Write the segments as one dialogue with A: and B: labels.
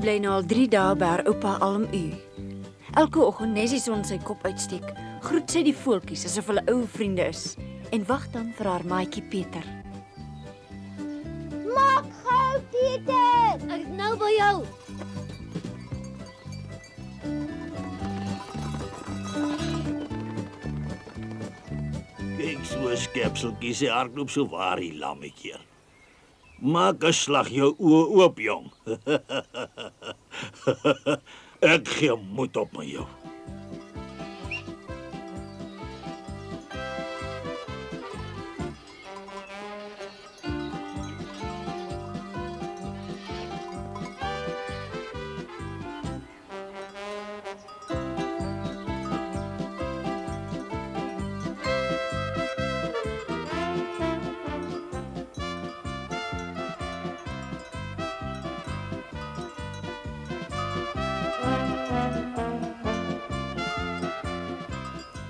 A: bly nou al 3 dae by haar oupa Alm U. Elke oggend nes die son sy kop uitsteek, groet sy die voeltjies asof hulle ou vriende is en wag dan vir haar maatjie Pieter.
B: Maak gou, Pieter!
C: Ek is nou by jou.
D: Kyk so 'n skepseltjie, sy hardloop so waar die lammetjie. Maak 'n slag jou oë oop, jong. Ek gee moed op met jou.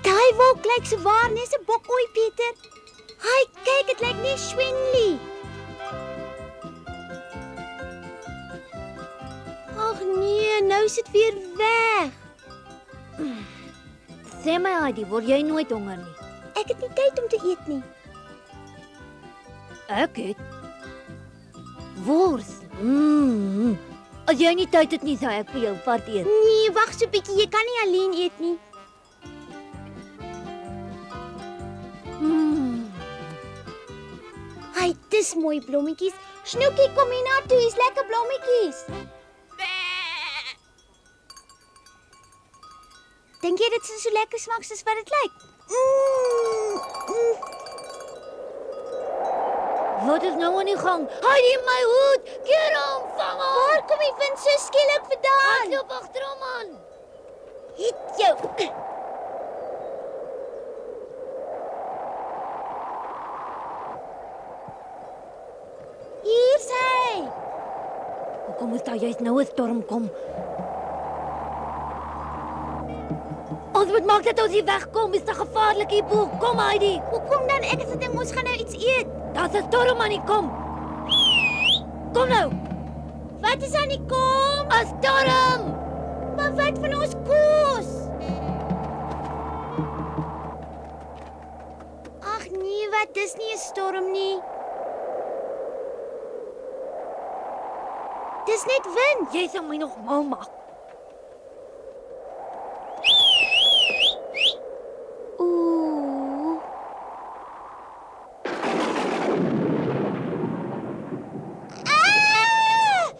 B: Daai wolk lyk so waar net 'n bokkooi, Pieter. Haai, kyk, dit lyk nie Swingly. Ag nee, nou is dit weer weg.
C: Sê my, Heidi, word jy nooit honger nie?
B: Ek het nie tyd om te eet nie.
C: Ek het. Wors. As jy nie tyd het nie, sal ek vir jou vat eet.
B: Nee, wag so 'n bietjie, jy kan nie alleen eet nie. Ai, dis mooi blommetjies. Snoekie, kom hier na toe, hier's lekker blommetjies. Dink jy dit sal so lekker smaak soos wat dit lyk?
C: Wat is nou aan die gang? Heidi, my hoed! Keer hom, vang hom!
B: Waar kom die wind so skielik vandaan?
C: Ek loop agter hom aan.
B: Het jou. Hier sy.
C: Hoekom is daar juist nou 'n storm kom? Ons moet maak dat ons hier wegkom. Is dit gevaarlik hierbo? Kom, Heidi.
B: Hoekom dan? Ek het gedink ons gaan nou iets eet.
C: Daar's 'n storm aan die kom. Kom nou.
B: Wat is aan die kom?
C: 'n Storm.
B: Maar wat van ons kos? Ag nee, wat? Dis nie 'n storm nie. Dis net wind.
C: Jy sal my nog mal maak.
B: Ooh. Ah!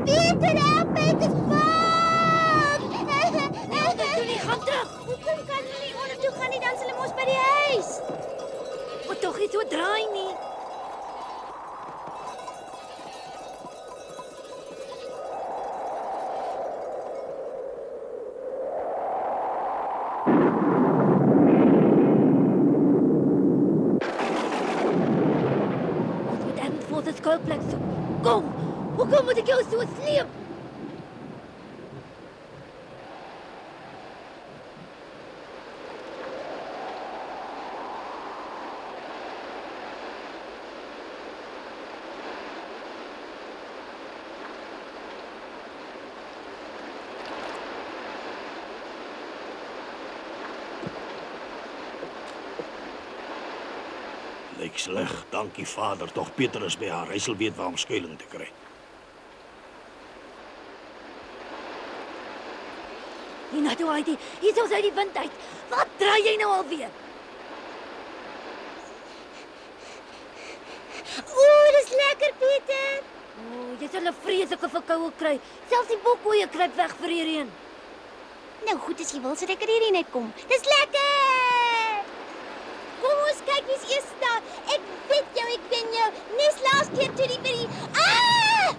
B: Pieter, help my, ek is bang!
C: Toe nie gaan terug.
B: Hoekom kan hulle nie onder toe gaan nie? Dan sal hulle mos by die huis.
C: Moet tog nie so draai nie. Skuilplek soek. Kom! Hoekom moet ek jou so sleep?
D: Lyk sleg, dankie Vader, tog Pieter is by haar. Hy sal weet waar om skuiling te kry.
C: Nina, toe Heidi, hier is hy die wind uit. Wat draai jy nou alweer?
B: Ooh, dis lekker, Pieter.
C: Jy sal 'n vreeslike verkoue kry. Selfs die bokkoeie kruip weg vir hierheen.
B: Nou goed, as jy wil, sodat ek hierdie net kom. Dis lekker! Kom ons kyk wie's eers daar. Ek weet jou, ek ken jou. Nes laas keer toe die by die... Ah!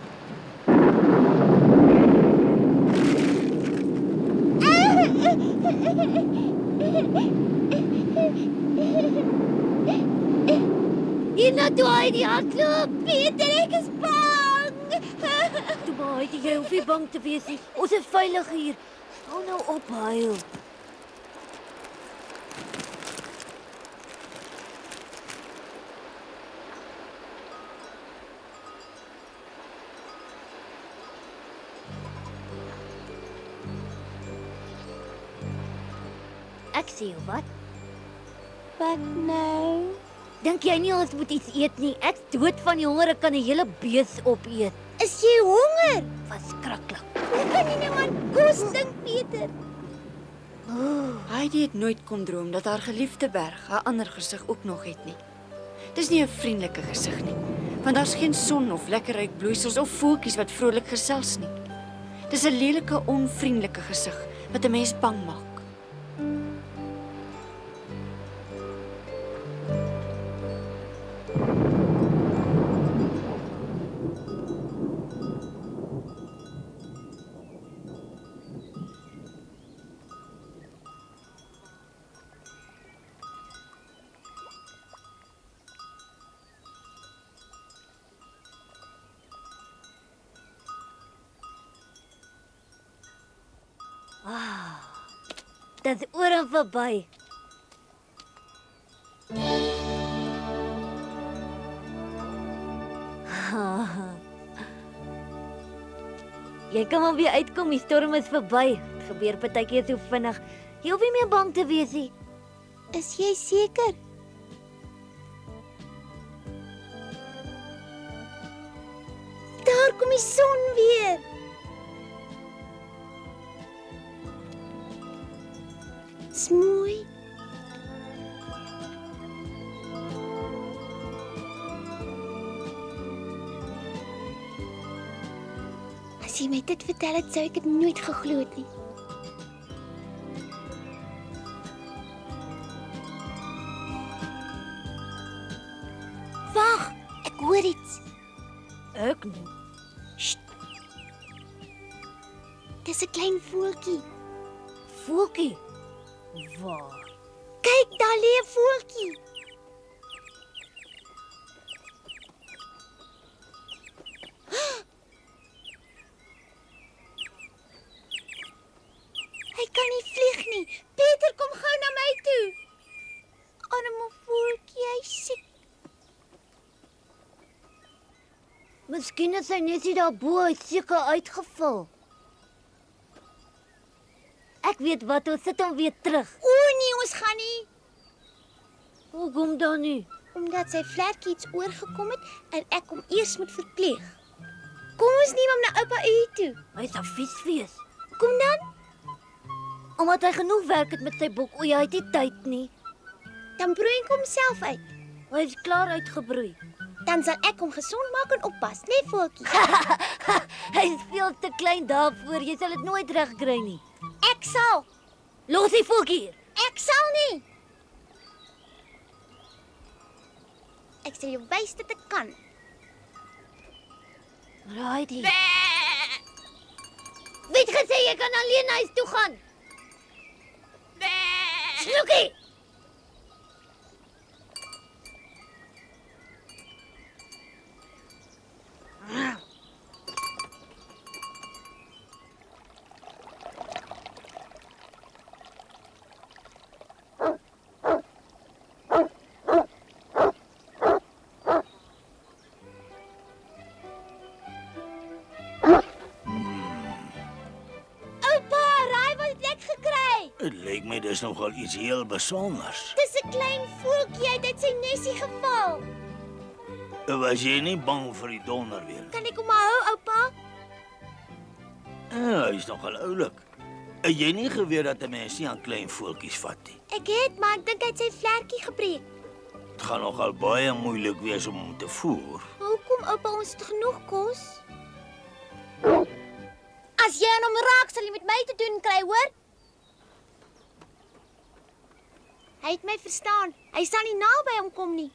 C: Nina, toe Heidi hardloop.
B: Pieter, ek is bang.
C: Toe maar Heidi, jy hoef nie bang te wees nie. Ons is veilig hier. Hou nou op, huil. ek sê jou wat?
B: Wat nou?
C: Dink jy nie ons moet iets eet nie? Ek's dood van die honger, ek kan 'n hele bees opeet.
B: Is jy honger?
C: Verskriklik.
B: Hoe kan jy nou aan kos dink, Peter?
A: Heidi het nooit kon droom dat haar geliefde berg 'n ander gesig ook nog het nie. Dis nie 'n vriendelike gesig nie, want daar's geen son of lekker ryk bloeisels of voeltjies wat vrolik gesels nie. Dis 'n lelike, onvriendelike gesig wat 'n mens bang maak.
C: Dit is oor en verby. Jy kan maar weer uitkom, die storm is verby. Dit gebeur partykeer so vinnig. Jy hoef nie meer bang te wees nie.
B: Is jy seker? Daar kom die son weer. Dis mooi. As jy my dit vertel het, sou ek dit nooit geglo het nie. Wag, ek hoor iets.
C: Ek nie.
B: Dis 'n klein voeltjie.
C: Voeltjie. Waar?
B: Kyk, daar lê 'n voeltjie. Hy kan nie vlieg nie. Peter, kom gou na my toe. Arme voeltjie, hy siek.
C: Miskien is hy net daarbo, hy seker uitgeval. Ek weet wat, ons sit hom weer terug.
B: O nee, ons gaan nie.
C: Hoekom dan nie?
B: Omdat sy vlekkie iets oorgekom het en ek hom eers moet verpleeg. Kom ons neem hom na oupa U toe.
C: Hy sal vies wees.
B: Kom dan.
C: Omdat hy genoeg werk het met sy boek, o ja, hy het nie tyd nie.
B: Dan broei ek hom self uit.
C: Hy is klaar uitgebroei.
B: Dan sal ek hom gesond maak en oppas, né, voeltjie?
C: Hy is veel te klein daarvoor, jy sal dit nooit regkry nie.
B: Ek sal.
C: Los die voeltjie hier.
B: Ek sal nie. Ek sal jou wys dat ek kan.
C: Raai. Wie het gesê jy kan alleen huis toe gaan? Snoekie!
D: Dit lyk my dis nogal iets heel besonders.
B: Dis 'n klein voeltjie, hy het uit sy nesie geval.
D: Was jy nie bang vir die donder weer?
B: Kan ek hom hou, oupa?
D: Ja, hy is nogal oulik. Het jy nie geweet dat 'n mens nie aan klein voeltjies vat nie?
B: Ek het, maar ek dink hy het sy vlekkie gebreek.
D: Dit gaan nogal baie moeilik wees om hom te voer.
B: Hoekom, oupa, ons het genoeg kos? As jy aan hom raak, sal jy met my te doen kry, hoor? Hy het my verstaan. Hy sal nie naby hom kom nie.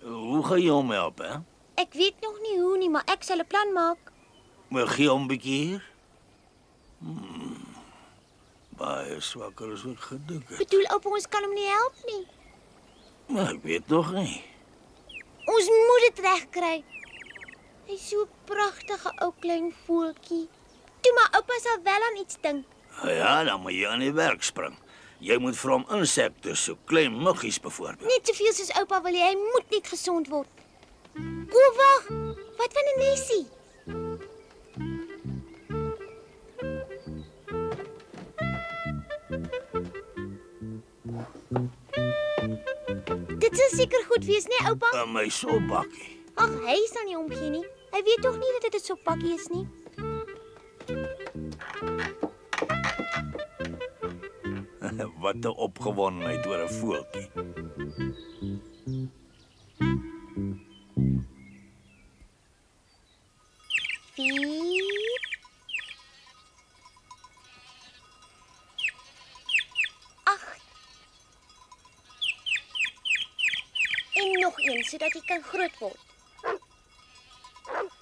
D: Hoe gaan jy hom help, hè?
B: Ek weet nog nie hoe nie, maar ek sal 'n plan maak.
D: Maar gee hom 'n bietjie hier. Baie swakker as ek gedink het.
B: Bedoel, oupa, ons kan hom nie help nie.
D: Maar ek weet nog nie.
B: Ons moet dit regkry. Hy's so 'n pragtige ou klein voeltjie. Toe maar oupa sal wel aan iets dink.
D: Ja, dan moet jy aan die werk spring. Jy moet vir hom insekte soek, klein muggies byvoorbeeld.
B: Net soveel soos oupa wil hy moet net gesond word. O, wag. Wat van 'n nesie? Dit sal seker goed wees, né, oupa?
D: In my sopbakkie.
B: Ag, hy sal nie omgee nie. Hy weet tog nie dat dit 'n soppakkie is nie.
D: Wat 'n opgewondenheid oor 'n voeltjie.
B: Vier. 8. En nog een sodat hy kan groot word.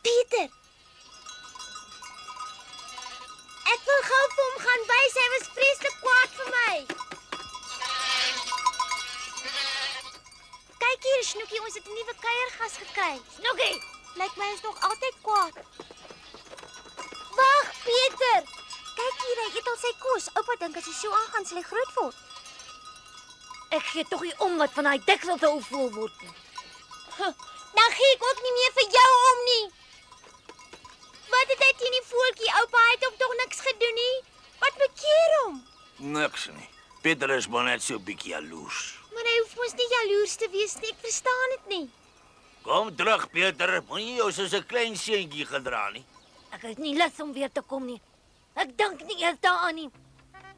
B: Pieter. Ek wil gou vir hom gaan wys, hy was vreeslik kwaad vir my. Kyk hier, Snoekie, ons het 'n nuwe kuiergas gekry.
C: Snoekie,
B: Lyk my is nog altyd kwaad. Wag, Pieter. Kyk hier, hy eet al sy kos. Oupa dink as hy so aangaan sal hy groot word.
C: ek gee tog nie om wat van daai deksel te opvol word nie.
B: Dan gee ek ook nie meer vir jou om nie. Wat het hy teen die voeltjie, oupa? Hy het hom tog niks gedoen nie. Wat bekeer hom?
D: Niks nie. Pieter is maar net so 'n bietjie jaloers.
B: Maar hy hoef mos nie jaloers te wees nie. Ek verstaan dit nie.
D: Kom terug, Pieter. Moenie jou soos 'n klein seentjie gedra nie.
C: Ek is nie lus om weer te kom nie. Ek dink nie eers daaraan nie.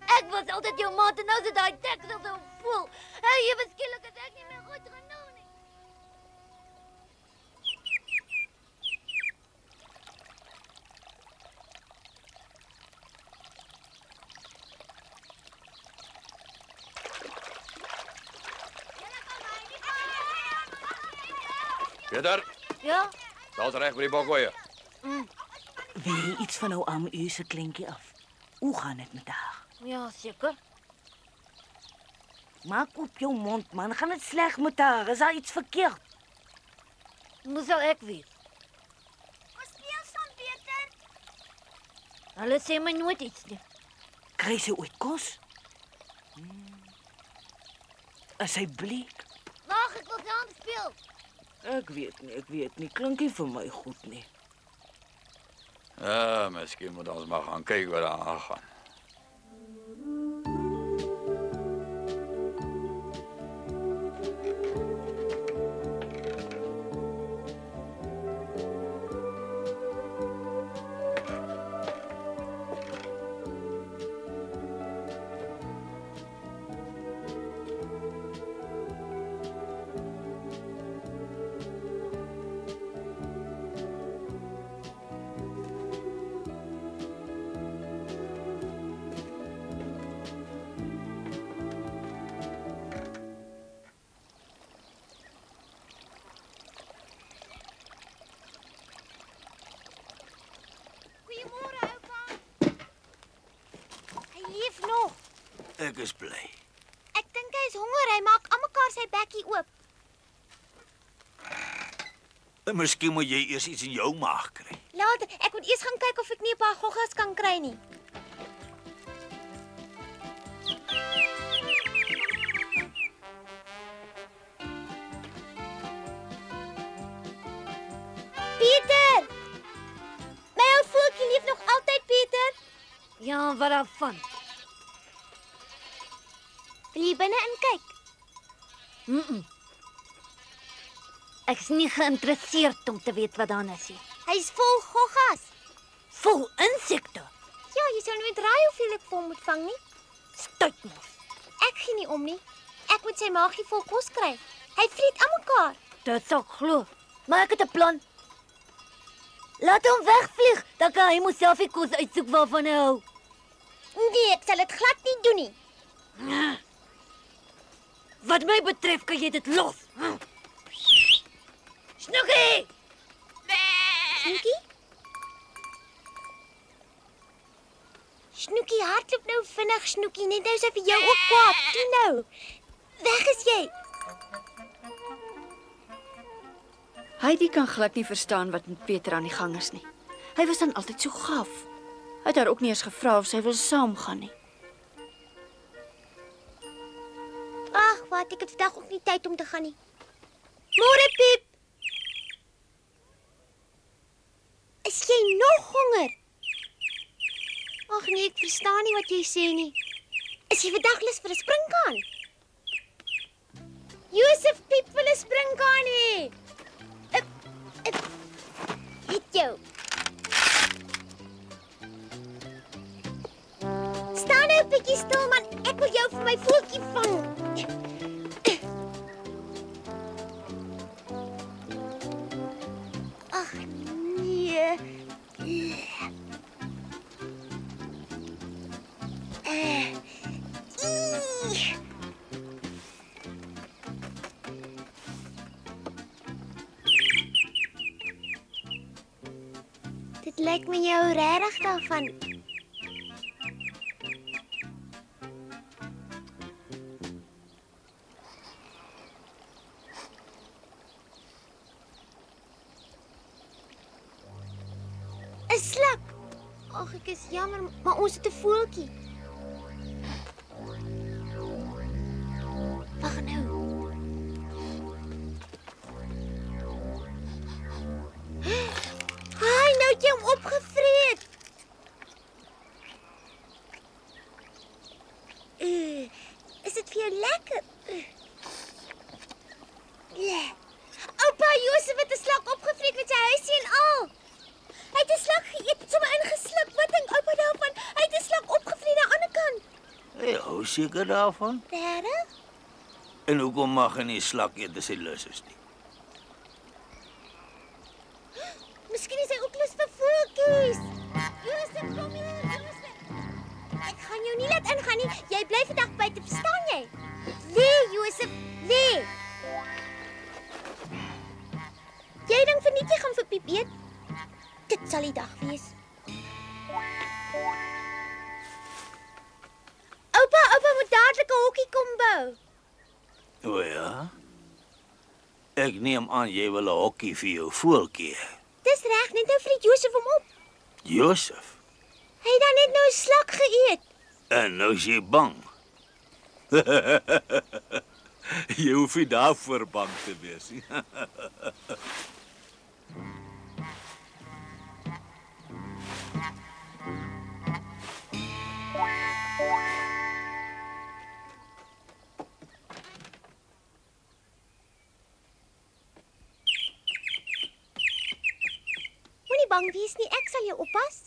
C: Ek was altyd jou maat en nou is dit daai deksel te opvol. Hey, jy beskielik is ek nie meer goed genoeg nie.
E: Pieter,
C: Ja?
E: daar's reg by die bokoeie.
F: Wil jy iets van nou aan u se kleintjie af? Hoe gaan dit met haar?
C: Ja, seker.
F: Maak op jou mond, man. Gaan dit sleg met haar? Is daar iets verkeerd?
C: Moes al ek weet.
B: Ons speel saam, Pieter.
C: Hulle sê my nooit iets nie.
F: Kry sy ooit kos? Is sy bleek?
C: Wag, ek wil saam speel.
F: Ek weet nie. Klink nie vir my goed nie.
E: Ja, miskien moet ons maar gaan kyk wat daar aangaan.
B: Goeiemôre, oupa. Hy leef nog.
D: Ek is bly.
B: Ek dink hy is honger. Hy maak almekaar sy bekkie oop.
D: En miskien moet jy eers iets in jou maag kry.
B: Later, ek moet eers gaan kyk of ek nie 'n paar goggas kan kry nie. Pieter! My ou voeltjie leef nog altyd, Pieter.
C: Ja, wat daarvan?
B: Wil jy binne in kyk?
C: Ek is nie geïnteresseerd om te weet wat daar is nie.
B: Hy's vol goggas.
C: Vol insekte.
B: Ja, jy sal nooit raai hoeveel ek vir hom moet vang nie.
C: Stuit mos.
B: Ek gee nie om nie. Ek moet sy maagie vol kos kry. Hy vreet almekaar.
C: Dit sal ek glo. Maar ek het 'n plan. Laat hom wegvlieg, dan kan hy homself die kos uitsoek waarvan hy hou.
B: Nee, ek sal dit glad nie doen nie.
C: Wat my betref, kan jy dit los. Snoekie!
B: Snoekie? Snoekie hardloop nou vinnig, Snoekie. Net nou is hy vir jou ook kwaad. Toe nou. Weg is jy.
A: Heidi kan glad nie verstaan wat met Pieter aan die gang is nie. Hy was dan altyd so gaaf. Hy het haar ook nie eens gevra of sy wil saamgaan nie.
B: Ag, wat, ek het vandag ook nie tyd om te gaan nie. Môre, Piep. Is jy nog honger? Ag nee, ek verstaan nie wat jy sê nie. Is jy vandag lus vir 'n springkaan? Josef Piep wil 'n springkaan hê. Het jou. Staan nou 'n bietjie stil man, ek wil jou vir my voeltjie vang. Ag nee. Dit lyk my jy hou regtig daarvan. Een slak. Ag, ek is jammer, maar ons het 'n voeltjie. Wag nou. Haai, nou het jy hom opgevreet. Is dit vir jou lekker? Oupa Josef het 'n slak opgevreet met sy huisie en al. Hy het 'n slak geëet, het sommer ingesluk. Wat dink oupa daarvan? Hy het 'n slak opgevreet aan die ander kant.
D: Hey, hou seker daarvan.
B: Regtig?
D: En hoekom mag hy nie slak eet as hy lus is nie?
B: Miskien is hy ook lus vir voeltjies. Josef, kom hier, Josef. Ek gaan jou nie laat ingaan nie. Jy bly vandag buite, verstaan jy? Nee, Josef, nee. Jy dink verniet jy gaan vir Piep eet? Dit sal die dag wees. Oupa moet dadelik 'n hokkie kom bou.
D: O ja? Ek neem aan jy wil 'n hokkie vir jou voeltjie hê.
B: Dis reg, net nou vreet Josef hom op.
D: Josef,
B: Hy het dan net nou 'n slak geëet.
D: en nou is jy bang. Jy hoef nie daarvoor bang te wees nie.
B: Moenie bang wees nie, ek sal jou oppas.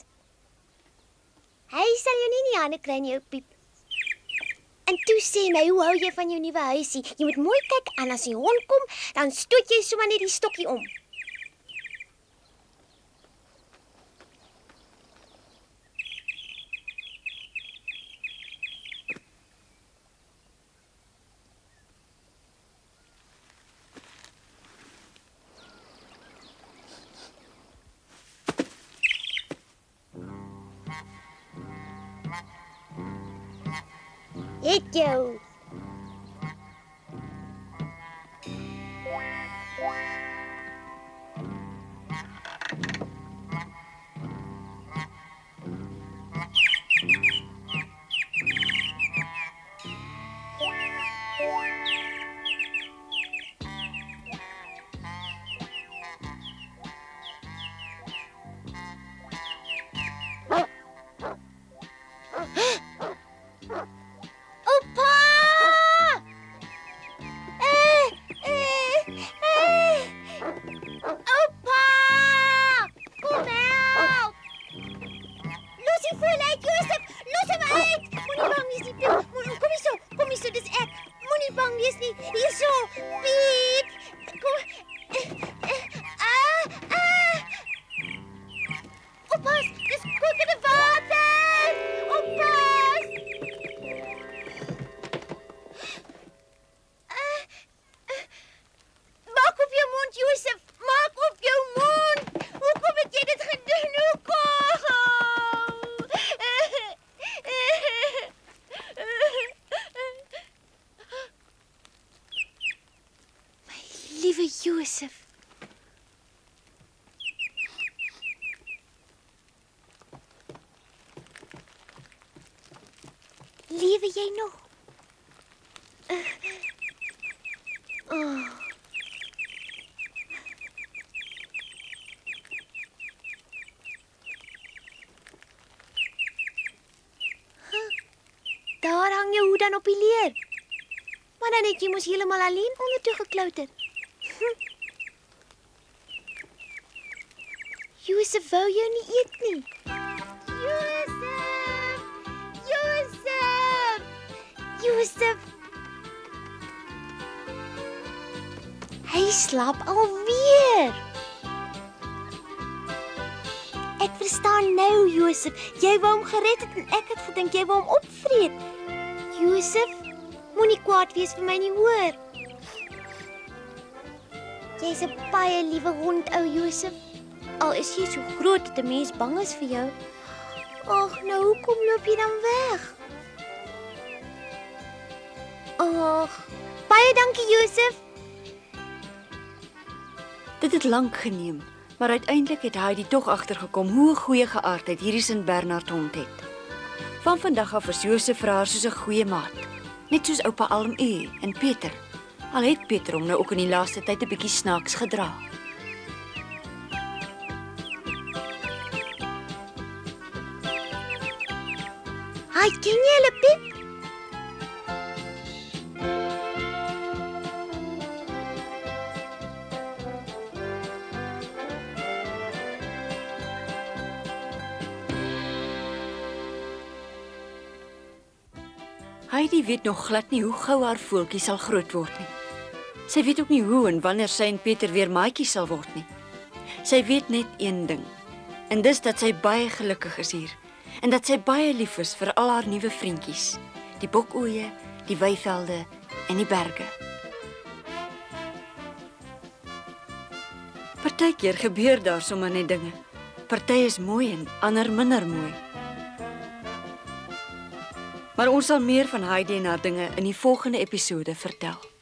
B: Hy sal jou nie in die hande kry nie, jou Piep. En toe sê my, hoe hou jy van jou nuwe huisie? Jy moet mooi kyk en as die hond kom, dan stoot jy sommer net die stokkie om. Het jou. Josef. Lewe jy nog? Daar hang jou hoed dan op die leer. Maar dan het jy mos heeltemal alleen ondertoe geklouter. Josef wou jou nie eet nie. Josef! Josef! Josef! Hy slaap alweer. Ek verstaan nou, Josef. Jy wou hom gered het en ek het gedink jy wou hom opvreet. Josef, moenie kwaad wees vir my nie, hoor. Jy's 'n baie liewe hond, ou Josef. Al is jy so groot dat 'n mens bang is vir jou. Ag, nou hoekom loop jy dan weg? Ag, baie dankie, Josef.
A: Dit het lank geneem, maar uiteindelik het hy tog agtergekom hoe 'n goeie geaardheid hierdie Sint Bernard hond het. Van vandag af is Josef vir haar soos 'n goeie maat, net soos oupa Alm en Peter. Al het Peter hom nou ook in die laaste tyd 'n bietjie snaaks gedra.
B: Hi, ken jy hulle, Piet?
A: Heidi weet nog glad nie hoe gou haar voeltjie sal groot word nie. Sy weet ook nie hoe en wanneer sy en Peter weer maatjies sal word nie. Sy weet net een ding, en dis dat sy baie gelukkig is hier en dat sy baie lief is vir al haar nuwe vriendjies, die bokoeie, die weivelde en die berge. Partykeer gebeur daar sommer net dinge. Party is mooi en ander minder mooi. Maar ons sal meer van Heidi en haar dinge in die volgende episode vertel.